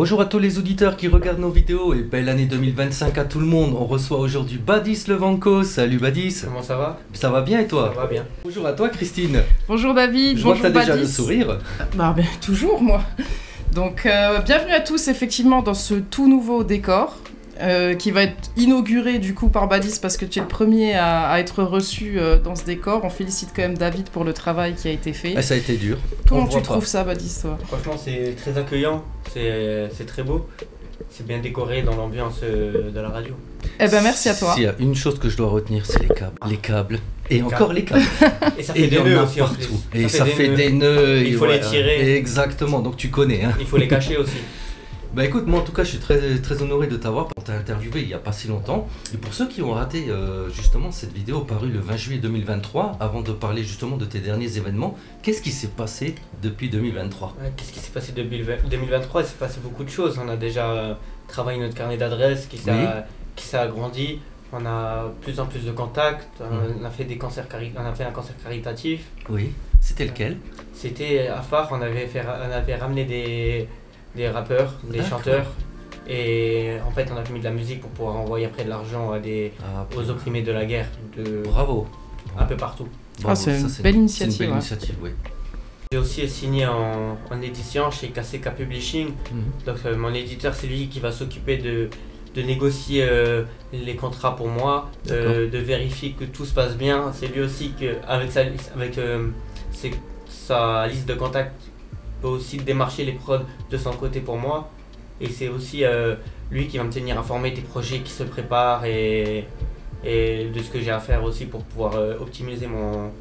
Bonjour à tous les auditeurs qui regardent nos vidéos et belle année 2025 à tout le monde. On reçoit aujourd'hui Badis Levanko. Salut Badis. Comment ça va? Ça va bien et toi? Ça va bien. Bonjour à toi Christine. Bonjour David, Je vois bonjour que t'as déjà Badis. le sourire. Bah bien, toujours moi. Donc bienvenue à tous effectivement dans ce tout nouveau décor qui va être inauguré du coup par Badis parce que tu es le premier à être reçu dans ce décor. On félicite quand même David pour le travail qui a été fait. Ah, ça a été dur. Comment tu trouves ça Badis toi? Franchement c'est très accueillant, c'est très beau. C'est bien décoré dans l'ambiance de la radio. Eh ben merci à toi. S'il y a une chose que je dois retenir, c'est les câbles. Les câbles. Et encore les câbles. Et ça Et fait il y des en nœuds a aussi en partout. plus. Et ça fait des nœuds. Il et faut les tirer. Exactement, donc tu connais. Hein. Il faut les cacher aussi. Bah écoute, moi en tout cas je suis très honoré de t'avoir. On t'a interviewé il n'y a pas si longtemps. Et pour ceux qui ont raté justement cette vidéo parue le 20 juillet 2023, avant de parler justement de tes derniers événements, qu'est-ce qui s'est passé depuis 2023? Ouais, qu'est-ce qui s'est passé depuis 2023? Il s'est passé beaucoup de choses. On a déjà travaillé notre carnet d'adresses qui s'est agrandi. On a de plus en plus de contacts. On a fait un concert caritatif. Oui, c'était lequel? C'était à Phare, on avait ramené des rappeurs, des chanteurs, et en fait on a mis de la musique pour pouvoir envoyer après de l'argent aux opprimés de la guerre, Bravo. un peu partout. Bravo, c'est une ça, belle initiative. C'est une belle Ouais. initiative, oui. J'ai aussi signé en édition chez KCK Publishing, donc mon éditeur c'est lui qui va s'occuper de négocier les contrats pour moi, de vérifier que tout se passe bien. C'est lui aussi avec sa liste de contacts peut aussi démarcher les prods de son côté pour moi, et c'est aussi lui qui va me tenir informé des projets qui se préparent et de ce que j'ai à faire aussi pour pouvoir optimiser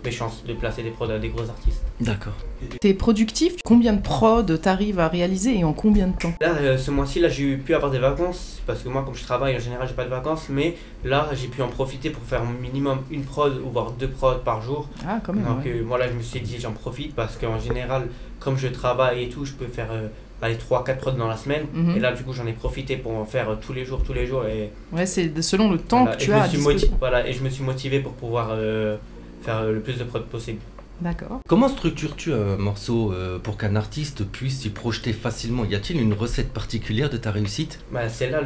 mes chances de placer des prods à des gros artistes. D'accord. T'es productif, combien de prods t'arrives à réaliser et en combien de temps? Là ce mois-ci là j'ai pu avoir des vacances parce que moi comme je travaille en général j'ai pas de vacances, mais là j'ai pu en profiter pour faire minimum une prod ou voire 2 prods par jour. Ah quand même. Donc Ouais. moi là je me suis dit j'en profite parce qu'en général comme je travaille et tout je peux faire 3-4 prods dans la semaine, et là du coup j'en ai profité pour en faire tous les jours et Ouais, c'est selon le temps voilà, que tu as à disposition. et je me suis motivé pour pouvoir faire le plus de prods possible. D'accord. Comment structures-tu un morceau pour qu'un artiste puisse s'y projeter facilement? Y a-t-il une recette particulière de ta réussite? C'est là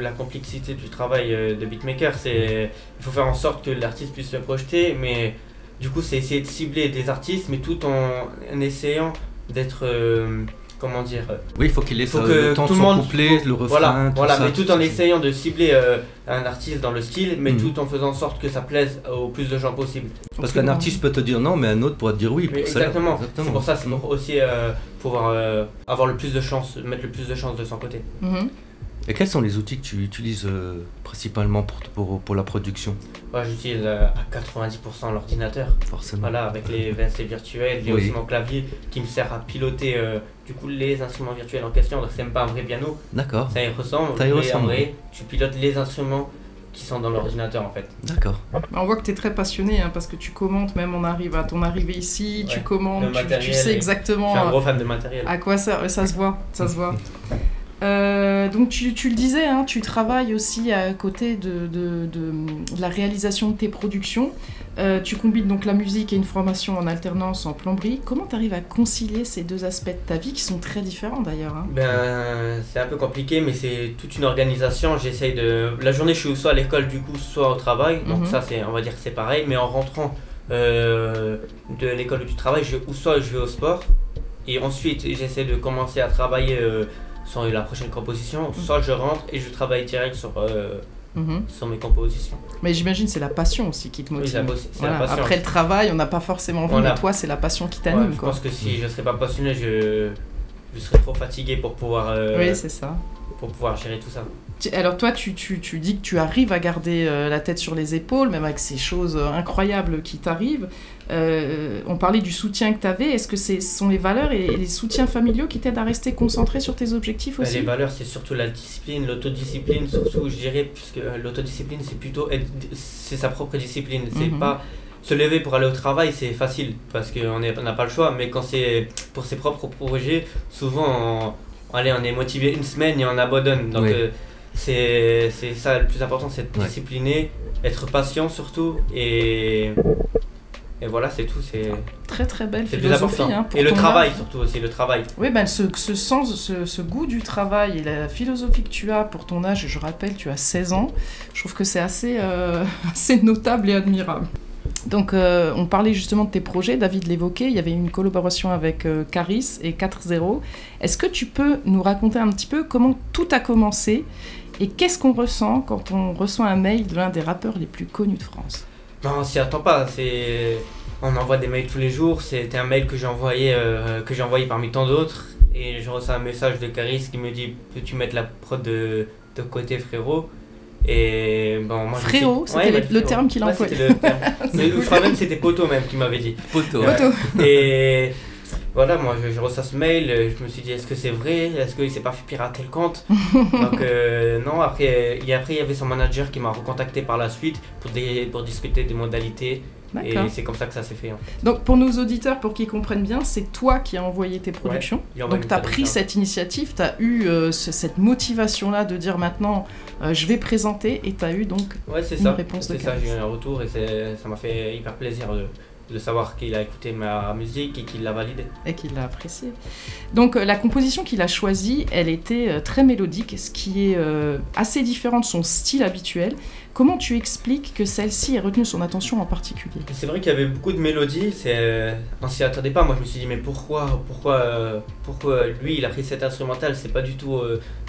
la complexité du travail de beatmaker, il faut faire en sorte que l'artiste puisse se projeter, mais du coup c'est essayer de cibler des artistes mais tout en essayant d'être comment dire, Oui, il faut qu'il ait faut le temps de tout le son monde couplet, le refrain, voilà, ça, mais tout en essayant de cibler un artiste dans le style, mais tout en faisant en sorte que ça plaise au plus de gens possible. Parce qu'un artiste peut te dire non, mais un autre pourra te dire oui. Mais exactement. C'est pour ça, c'est pour aussi pouvoir avoir le plus de chance, mettre le plus de chance de son côté. Et quels sont les outils que tu utilises principalement pour la production? Moi, j'utilise à 90% l'ordinateur. Forcément. Voilà, avec les VST virtuels, j'ai Oui. aussi mon clavier qui me sert à piloter du coup les instruments virtuels en question. Donc c'est même pas un vrai piano, D'accord. ça y ressemble. Ça y mais ressemble. en vrai, tu pilotes les instruments qui sont dans l'ordinateur en fait. D'accord. On voit que tu es très passionné parce que tu commentes, même on arrive à ton arrivée ici, tu Ouais, commandes, le tu matériel, sais Je exactement suis un gros fan de matériel. à quoi ça se voit, ça se voit. Donc tu le disais, tu travailles aussi à côté de la réalisation de tes productions. Tu combines donc la musique et une formation en alternance en plomberie. Comment tu arrives à concilier ces deux aspects de ta vie qui sont très différents d'ailleurs? C'est un peu compliqué, mais c'est toute une organisation. J'essaye la journée, je suis soit à l'école, du coup, soit au travail. Donc ça, on va dire que c'est pareil. Mais en rentrant de l'école ou du travail, soit je vais au sport. Et ensuite, j'essaie de commencer à travailler sur la prochaine composition. Soit je rentre et je travaille direct sur mes compositions. Mais j'imagine c'est la passion aussi qui te motive. Oui, c'est la passion. Après le travail, on n'a pas forcément envie, mais toi, c'est la passion qui t'anime. Je pense que si je ne serais pas passionné, je serais trop fatigué pour pouvoir, oui, c'est ça. pour pouvoir gérer tout ça. Alors toi, tu dis que tu arrives à garder la tête sur les épaules, même avec ces choses incroyables qui t'arrivent. On parlait du soutien que tu avais. Est-ce que ce sont les valeurs et les soutiens familiaux qui t'aident à rester concentré sur tes objectifs aussi? Les valeurs, c'est surtout la discipline, l'autodiscipline, surtout, je dirais, puisque l'autodiscipline, c'est plutôt c'est sa propre discipline. C'est pas se lever pour aller au travail, c'est facile parce qu'on n'a pas le choix, mais quand c'est pour ses propres projets, souvent on est motivé une semaine et on abandonne. Donc c'est ça le plus important, c'est de discipliner, être patient surtout, et Et voilà, c'est tout. C'est très très belle le plus philosophie. important. Hein, pour et le ton travail art. surtout aussi, le travail. Oui, ben, ce sens, ce goût du travail et la philosophie que tu as pour ton âge, je rappelle, tu as 16 ans, je trouve que c'est assez, assez notable et admirable. Donc, on parlait justement de tes projets, David l'évoquait, il y avait une collaboration avec Caris et 4-0. Est-ce que tu peux nous raconter un petit peu comment tout a commencé et qu'est-ce qu'on ressent quand on reçoit un mail de l'un des rappeurs les plus connus de France? Non, on s'y attend pas. On envoie des mails tous les jours. C'était un mail que j'ai envoyé parmi tant d'autres. Et je reçois un message de Caris qui me dit peux-tu mettre la prod de côté, frérot? Et bon, moi, frérot, c'était le terme qu'il a employé. C'était le terme. Je crois même que c'était Poto même qui m'avait dit. Poto. Ouais. Et voilà, moi je reçois ce mail, je me suis dit est-ce que c'est vrai? Est-ce qu'il s'est pas fait pirater le compte? Donc non, après il y avait son manager qui m'a recontacté par la suite pour discuter des modalités. Et c'est comme ça que ça s'est fait. Hein. Donc pour nos auditeurs, pour qu'ils comprennent bien, c'est toi qui as envoyé tes productions. Ouais, donc tu as pris cette initiative, tu as eu cette motivation-là de dire maintenant je vais présenter et tu as eu donc une réponse de Caris. C'est ça, j'ai eu un retour et ça m'a fait hyper plaisir de savoir qu'il a écouté ma musique et qu'il l'a validée. Et qu'il l'a appréciée. Donc la composition qu'il a choisie, elle était très mélodique, ce qui est assez différent de son style habituel. Comment tu expliques que celle-ci ait retenu son attention en particulier? C'est vrai qu'il y avait beaucoup de mélodies, on s'y attendait pas. Moi je me suis dit mais pourquoi lui il a pris cet instrumental, c'est pas du tout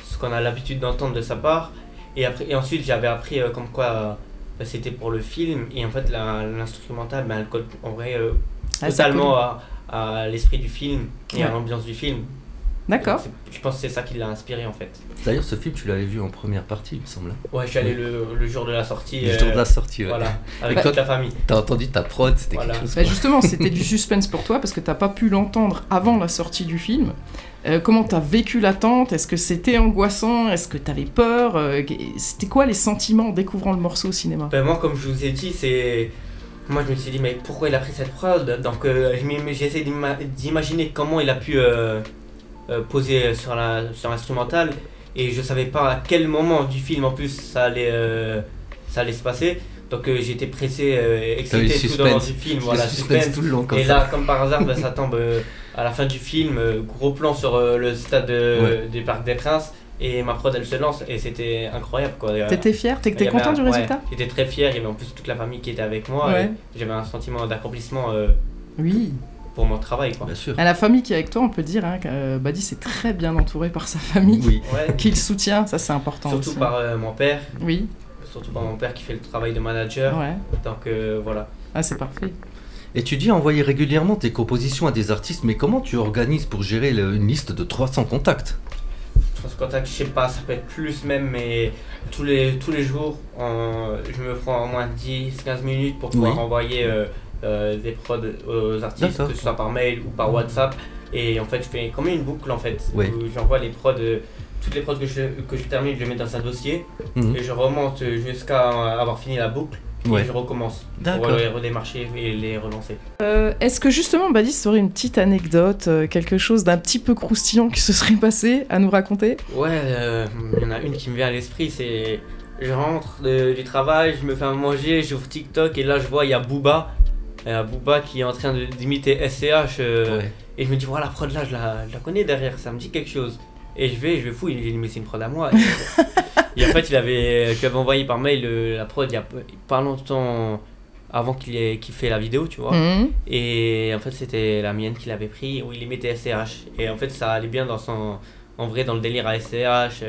ce qu'on a l'habitude d'entendre de sa part. Et ensuite j'avais appris comme quoi c'était pour le film et en fait l'instrumental elle colle en vrai totalement à l'esprit du film et à l'ambiance du film. D'accord. Je pense que c'est ça qui l'a inspiré en fait. D'ailleurs, ce film, tu l'avais vu en première partie, il me semble. Ouais, je suis allé le jour de la sortie. Le jour de la sortie, ouais. Voilà, avec toute la famille. T'as entendu ta prod, c'était quelque chose. Justement, c'était du suspense pour toi parce que t'as pas pu l'entendre avant la sortie du film. Comment t'as vécu l'attente? Est-ce que c'était angoissant? Est-ce que t'avais peur? C'était quoi les sentiments en découvrant le morceau au cinéma? Moi, comme je vous ai dit, moi je me suis dit, mais pourquoi il a pris cette prod? Donc j'ai essayé d'imaginer comment il a pu poser sur l'instrumental et je savais pas à quel moment du film en plus ça allait se passer. Donc j'étais pressé, excité tout au long du film, voilà, suspense. Tout le long, et là, comme par hasard, ça tombe à la fin du film, gros plan sur le stade du Parc des Princes. Et ma prod elle se lance et c'était incroyable quoi. T'étais fier? T'étais content du résultat? J'étais très fier, il y avait en plus toute la famille qui était avec moi et j'avais un sentiment d'accomplissement pour mon travail quoi. Bien sûr. À la famille qui est avec toi, on peut dire que Badi s'est très bien entouré par sa famille, qui le soutient, ça c'est important. Surtout aussi. Par mon père. Oui. Surtout par mon père qui fait le travail de manager. Donc voilà. Ah c'est parfait. Et tu dis envoyer régulièrement tes compositions à des artistes, mais comment tu organises pour gérer une liste de 300 contacts? Contact, je sais pas, ça peut être plus même, mais tous les jours, je me prends au moins 10-15 minutes pour pouvoir envoyer des prods aux artistes, que ce soit par mail ou par WhatsApp. Et en fait, je fais comme une boucle en fait, où j'envoie les prods, toutes les prods que je termine, je les mets dans un dossier et je remonte jusqu'à avoir fini la boucle. Et je recommence pour les redémarcher et les relancer. Est-ce que justement, Badi, tu aurais une petite anecdote, quelque chose d'un petit peu croustillant qui se serait passé à nous raconter? Ouais, il y en a une qui me vient à l'esprit, c'est je rentre du travail, je me fais à manger, j'ouvre TikTok et là je vois il y a Booba qui est en train d'imiter SCH et je me dis voilà la prod là je la connais derrière, ça me dit quelque chose. Et je vais fouiller, j'ai dit mais c'est une prod à moi. Et en fait, je lui avais envoyé par mail la prod il y a pas longtemps avant qu'il fait la vidéo, tu vois. Et en fait, c'était la mienne qu'il avait pris où il mettait SCH. Et en fait, ça allait bien en vrai, dans le délire à SCH,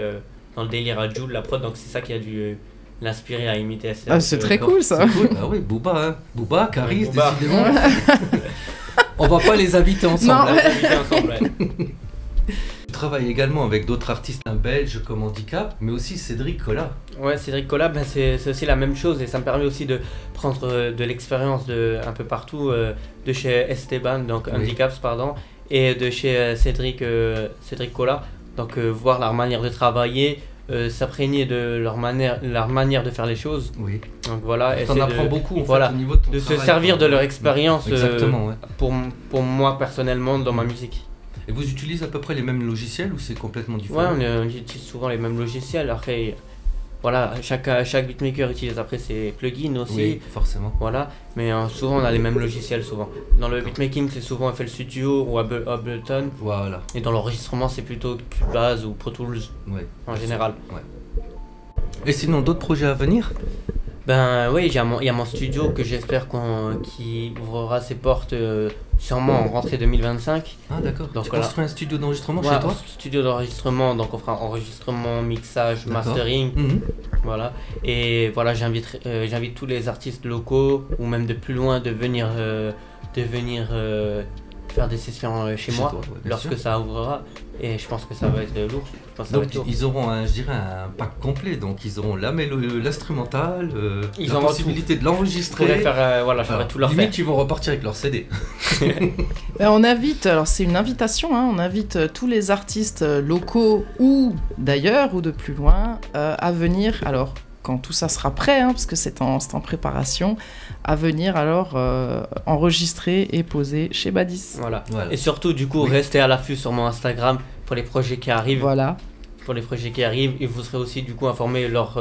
dans le délire à Jul, la prod. Donc, c'est ça qui a dû l'inspirer à imiter SCH. Ah, c'est très cool ça. Cool. Ah oui, Booba, Caris, décidément. On va pas les inviter ensemble. Tu travailles également avec d'autres artistes belges comme Handicap, mais aussi Cédric Cola. Ouais, Cédric Cola, c'est aussi la même chose et ça me permet aussi de prendre de l'expérience un peu partout, de chez Esteban, donc Handicaps, pardon, et de chez Cédric Cola. Donc voir leur manière de travailler, s'imprégner de leur manière de faire les choses. Oui. Donc voilà. T'en apprends beaucoup au niveau de se servir de leur expérience pour moi personnellement dans ma musique. Et vous utilisez à peu près les mêmes logiciels ou c'est complètement différent? Ouais, on utilise souvent les mêmes logiciels. Après, voilà, chaque beatmaker utilise après ses plugins aussi. Oui, forcément. Voilà, mais souvent on a les mêmes logiciels souvent. Dans le beatmaking, c'est souvent FL Studio ou Ableton. Voilà. Et dans l'enregistrement, c'est plutôt Cubase ou Pro Tools Ouais. en général. Ouais. Et sinon, d'autres projets à venir? Ben oui, il y a mon studio que j'espère qui ouvrira ses portes sûrement en rentrée 2025. Ah d'accord. Donc Tu voilà. construis un studio d'enregistrement Ouais, chez toi? studio d'enregistrement, donc on fera enregistrement, mixage, D'accord. mastering, Mhm. voilà. Et voilà, j'invite tous les artistes locaux ou même de plus loin de venir faire des sessions chez moi toi, ouais, bien lorsque sûr. ça ouvrira. Et je pense que ça va être lourd. Je pense que ça va Donc être lourd. ils auront je dirais un pack complet, donc ils auront l'instrumental, Ils la auront possibilité de Je pourrais l'enregistrer. faire, voilà, je pourrais Alors, tout leur limite, faire. ils vont repartir avec leur CD. On invite, alors c'est une invitation, hein, on invite tous les artistes locaux ou d'ailleurs ou de plus loin à venir, alors quand tout ça sera prêt, hein, parce que c'est en préparation, à venir alors enregistrer et poser chez Badis. Voilà. Voilà. Et surtout, du coup, Oui. restez à l'affût sur mon Instagram pour les projets qui arrivent. Voilà. Pour les projets qui arrivent, et vous serez aussi du coup informé lors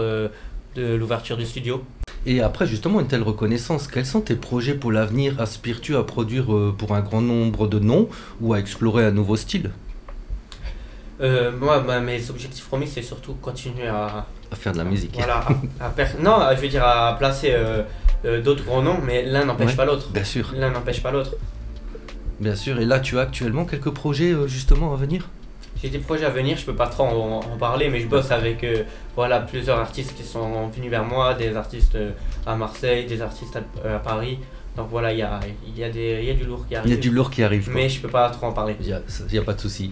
de l'ouverture du studio. Et après, justement, une telle reconnaissance, quels sont tes projets pour l'avenir? Aspires-tu à produire pour un grand nombre de noms ou à explorer un nouveau style? Moi, mes objectifs promis, c'est surtout continuer à À faire de la musique. voilà, non, je veux dire à placer d'autres gros noms, mais l'un n'empêche Ouais. pas l'autre. Bien sûr, L'un n'empêche pas l'autre. bien sûr. Et là, tu as actuellement quelques projets justement à venir? J'ai des projets à venir, je peux pas trop en parler, mais je bosse avec voilà, plusieurs artistes qui sont venus vers moi, des artistes à Marseille, des artistes à Paris. Donc voilà, il y a du lourd qui Il arrive. y a du lourd qui arrive. quoi. Mais je peux pas trop en parler. Il y a pas de souci.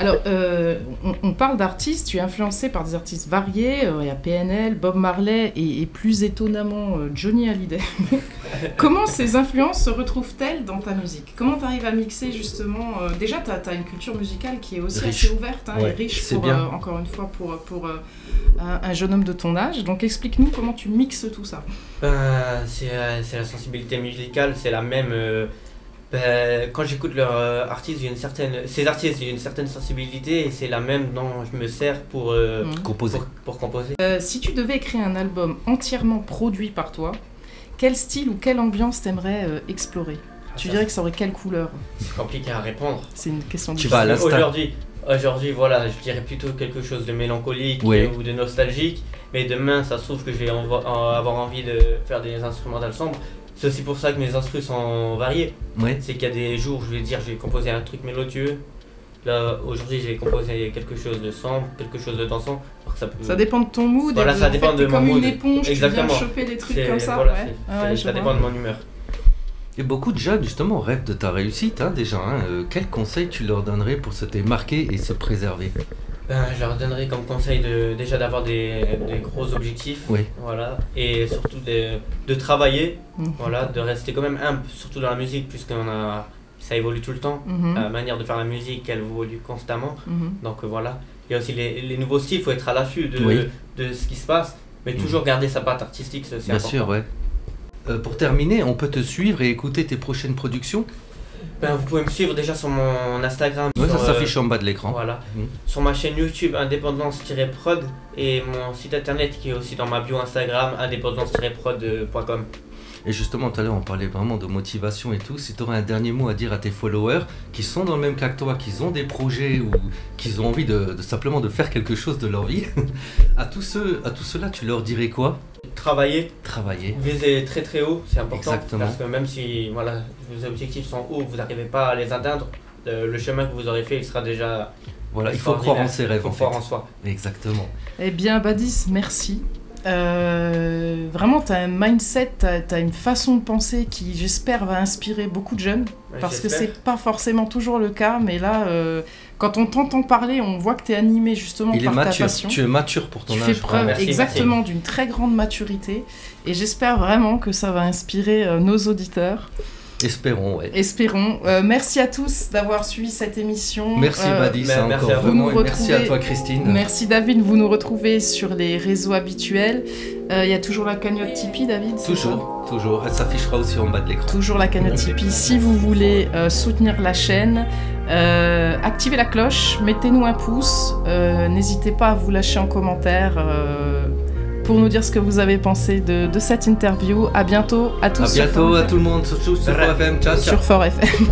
Alors, on parle d'artistes, tu es influencé par des artistes variés, il y a PNL, Bob Marley et plus étonnamment Johnny Hallyday. Comment ces influences se retrouvent-elles dans ta musique? Comment tu arrives à mixer justement déjà, tu as une culture musicale qui est aussi Riche. assez ouverte hein, Ouais, et riche, c'est pour, bien. encore une fois, pour un jeune homme de ton âge. Donc explique-nous comment tu mixes tout ça. C'est la sensibilité musicale, c'est la même. Quand j'écoute leurs artistes, ces artistes, j'ai une certaine sensibilité et c'est la même dont je me sers pour Composer. pour composer. Si tu devais écrire un album entièrement produit par toi, quel style ou quelle ambiance t'aimerais explorer? Tu Ça, dirais que ça aurait quelle couleur? c'est compliqué à répondre. C'est une question Tu difficile. vas à l'instinct. Aujourd'hui, voilà, je dirais plutôt quelque chose de mélancolique Oui. ou de nostalgique. Mais demain, ça se trouve que je vais avoir envie de faire des instrumentales sombres. C'est aussi pour ça que mes instrus sont variés. Ouais. C'est qu'il y a des jours où je vais composer un truc mélodieux. Là, aujourd'hui, j'ai composé quelque chose de sombre, quelque chose de dansant. Alors que Ça dépend de ton mood. Voilà, et ça en dépend fait, de t'es mon comme mood. une éponge, Exactement. tu viens choper des trucs C'est- comme ça. voilà, ouais. c'est- Ah ouais, je ça vois. dépend de mon humeur. Et beaucoup de jeunes, justement, rêvent de ta réussite, hein, déjà. Hein. Quels conseils tu leur donnerais pour se démarquer et se préserver? Je leur donnerais comme conseil déjà d'avoir des gros objectifs, Oui. voilà, et surtout de travailler, Mhm. voilà, de rester quand même humble, surtout dans la musique, ça évolue tout le temps. Mhm. La manière de faire la musique, elle évolue constamment. Mhm. Donc voilà. Il y a aussi les nouveaux styles, il faut être à l'affût Oui. de ce qui se passe, mais Mhm. toujours garder sa patte artistique, c'est aussi Bien important. sûr, ouais. Pour terminer, on peut te suivre et écouter tes prochaines productions? Vous pouvez me suivre déjà sur mon Instagram. Ouais, ça sur, s'affiche en bas de l'écran. Voilà. Mhm. Sur ma chaîne YouTube indépendance-prod et mon site internet qui est aussi dans ma bio Instagram indépendance-prod.com. Et justement, tout à l'heure, on parlait vraiment de motivation et tout. Si tu aurais un dernier mot à dire à tes followers qui sont dans le même cas que toi, qui ont des projets ou qui ont envie de simplement de faire quelque chose de leur vie, à tous ceux-là, tu leur dirais quoi? Travailler, Travailler. viser très très haut, c'est important. Exactement. Parce que même si voilà, vos objectifs sont hauts, vous n'arrivez pas à les atteindre, le chemin que vous aurez fait, il sera déjà. Voilà, il faut croire en ses rêves, Il faut en croire fait. en soi. Exactement. Eh bien, Badis, merci. Vraiment, tu as un mindset, tu as une façon de penser qui, j'espère, va inspirer beaucoup de jeunes. Parce que J'espère. c'est pas forcément toujours le cas, mais là, quand on t'entend parler, on voit que tu es animé justement Il est par ta mature. passion. Tu es mature pour ton Tu âge. fais preuve Merci, exactement d'une très grande maturité et j'espère vraiment que ça va inspirer nos auditeurs. Espérons, ouais. Espérons. Merci à tous d'avoir suivi cette émission. Merci Badis, merci à vraiment, et merci à toi Christine. Merci David, vous nous retrouvez sur les réseaux habituels. Il y a toujours la cagnotte Tipeee, David? Toujours. Elle s'affichera aussi en bas de l'écran. Toujours la cagnotte Tipeee. Si vous voulez soutenir la chaîne, activez la cloche, mettez-nous un pouce. N'hésitez pas à vous lâcher en commentaire pour nous dire ce que vous avez pensé de cette interview. À bientôt à tous. À bientôt à tout le monde, surtout sur Fort FM. Ciao. Sur Fort FM.